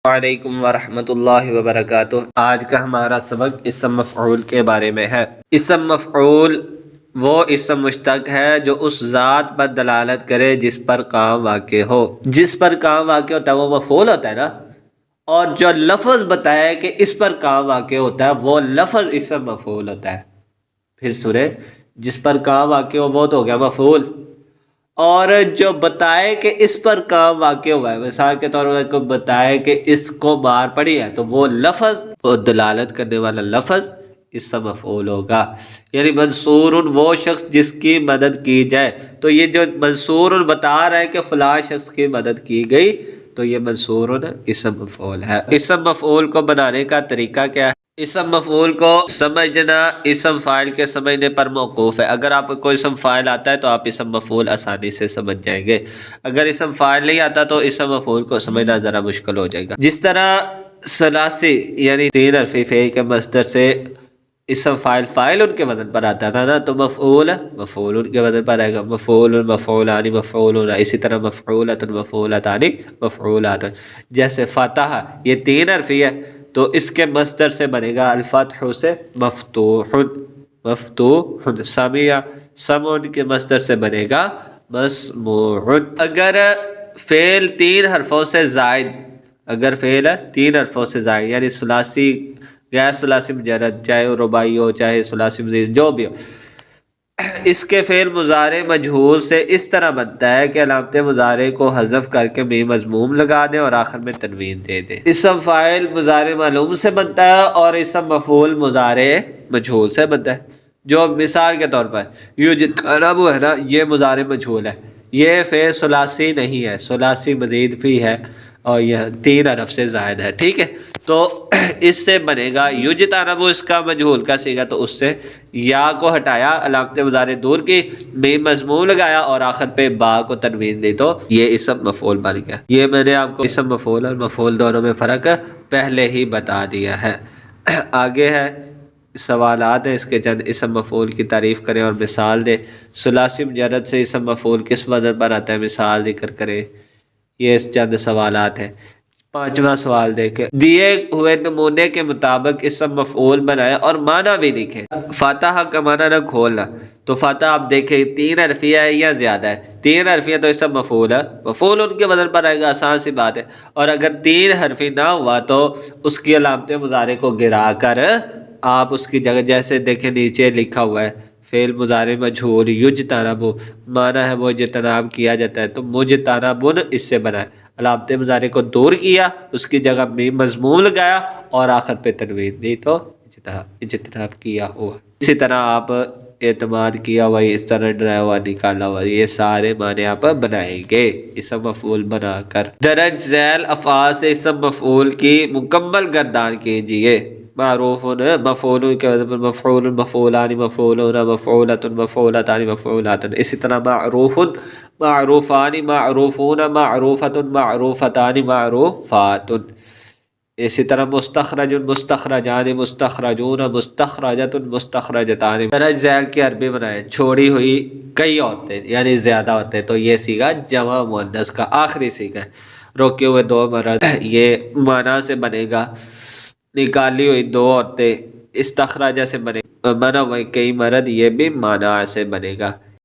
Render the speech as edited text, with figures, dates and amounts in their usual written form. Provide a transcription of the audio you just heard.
وعلیکم ورحمۃ اللہ وبرکاتہ۔ آج کا ہمارا سبق اسم مفعول کے بارے میں ہے۔ اسم مفعول وہ اسم مشتق ہے جو اس ذات پر دلالت کرے جس پر کام واقع ہو۔ جس پر کام واقع ہوتا ہے وہ مفعول ہوتا ہے نا، اور جو لفظ بتائے کہ اس پر کام واقع ہوتا ہے وہ لفظ اسم مفعول ہوتا ہے۔ پھر سنیں، جس پر کام واقع ہو وہ تو ہو گیا مفعول، اور جو بتائے کہ اس پر کام واقع ہوا ہے، مثال کے طور پر کو بتائے کہ اس کو مار پڑی ہے، تو وہ لفظ، وہ دلالت کرنے والا لفظ اسم مفعول ہوگا۔ یعنی منصور وہ شخص جس کی مدد کی جائے، تو یہ جو منصور بتا رہا ہے کہ فلاں شخص کی مدد کی گئی، تو یہ منصور اسم مفعول ہے۔ اسم مفعول کو بنانے کا طریقہ کیا ہے؟ اسم مفعول کو سمجھنا اسم فاعل کے سمجھنے پر موقوف ہے۔ اگر آپ کو اسم فاعل آتا ہے تو آپ اسم مفعول آسانی سے سمجھ جائیں گے، اگر اسم فاعل نہیں آتا تو اسم مفعول کو سمجھنا ذرا مشکل ہو جائے گا۔ جس طرح ثلاثی یعنی تین حرفی فعل کے مصدر سے اسم فاعل فاعل ان کے وزن پر آتا تھا نا، تو مفعول مفعول ان کے وزن پر آئے گا، مفعول مفعولان مفعولون، اسی طرح مفعولۃ مفعولتان مفعولات۔ جیسے فتح یہ تین حرفی ہے تو اس کے مصدر سے بنے گا الفتح سے مفتوح مفتوح، سمع سمع کے مصدر سے بنے گا مسموع۔ اگر فعل تین حرفوں سے زائد، اگر فعل تین حرفوں سے زائد یعنی ثلاثی غیر ثلاثی مجرد، چاہے رباعی ہو چاہے ثلاثی مزید جو بھی ہو، اس کے فعل مضارع مجہول سے اس طرح بنتا ہے کہ علامت مضارع کو حذف کر کے میم مضموم لگا دیں اور آخر میں تنوین دے دیں۔ اسم فاعل مضارع معلوم سے بنتا ہے اور اسم مفعول مضارع مجہول سے بنتا ہے۔ جو مثال کے طور پر یجتنب ہے نا، یہ مضارع مجہول ہے، یہ فعل ثلاثی نہیں ہے، ثلاثی مزید فی ہے اور یہ تین حرف سے زائد ہے، ٹھیک ہے؟ تو اس سے بنے گا یجتنب، اس کا مجہول کا صیغہ، تو اس سے یا کو ہٹایا، علامت مضارع دور کی، میم مضموم لگایا اور آخر پہ با کو تنوین دی، تو یہ اسم مفعول بن گیا۔ یہ میں نے آپ کو اسم مفعول اور مفعول دونوں میں فرق پہلے ہی بتا دیا ہے۔ آگے ہے سوالات ہیں، اس کے چند اسم مفعول کی تعریف کریں اور مثال دیں۔ ثلاثی مجرد سے اسم مفعول کس وزن پر آتا ہے، مثال ذکر کریں۔ یہ چند سوالات ہیں۔ پانچواں سوال دیکھیں، دیے ہوئے نمونے کے مطابق اسم مفعول بنائے اور معنی بھی لکھیں۔ فاتحہ کا معنی نہ کھولنا، تو فاتح آپ دیکھیں تین حرفیہ ہے یا زیادہ ہے؟ تین حرفیہ تو اسم مفعول ہے، مفعول ان کے وزن پر آئے گا، آسان سی بات ہے۔ اور اگر تین حرفی نہ ہوا تو اس کی علامت مضارع کو گرا کر آپ اس کی جگہ، جیسے دیکھیں نیچے لکھا ہوا ہے فعل مضارع مجہول یجتنب، معنی ہے وہ اجتناب کیا جاتا ہے، تو مجتنبن اس سے بنا ہے، علامت مضارع کو دور کیا، اس کی جگہ میم مضموم لگایا اور آخر پہ تنوین دی، تو اجتناب کیا ہوا۔ اسی طرح آپ اعتماد کیا ہوا، اس طرح ڈرایا ہوا، نکالا ہوا، یہ سارے معنی آپ بنائیں گے اسم مفعول بنا کر۔ درج ذیل افعال سے اسم مفعول کی مکمل گردان کیجیے۔ معروف مفعول کے وزن پر مفعول مفعولان مفعولون مفعولۃ مفعولتان مفعولات، اسی طرح معروف معروفان معروفون معروفۃ معروفتان معروفات، اسی طرح مستخرج مستخرجان مستخرجون مستخرجۃ مستخرجتان۔ درج ذیل کی عربی بنائیں، چھوڑی ہوئی کئی عورتیں یعنی زیادہ عورتیں، تو یہ صیغہ جمع مؤنث کا آخری صیغہ ہے۔ روکے ہوئے دو مرد، یہ معنی سے بنے گا نکالی ہوئی دو عورتیں، استخراجہ سے بنے گا منع ہوئے کئی مرد، یہ بھی معنی سے بنے گا۔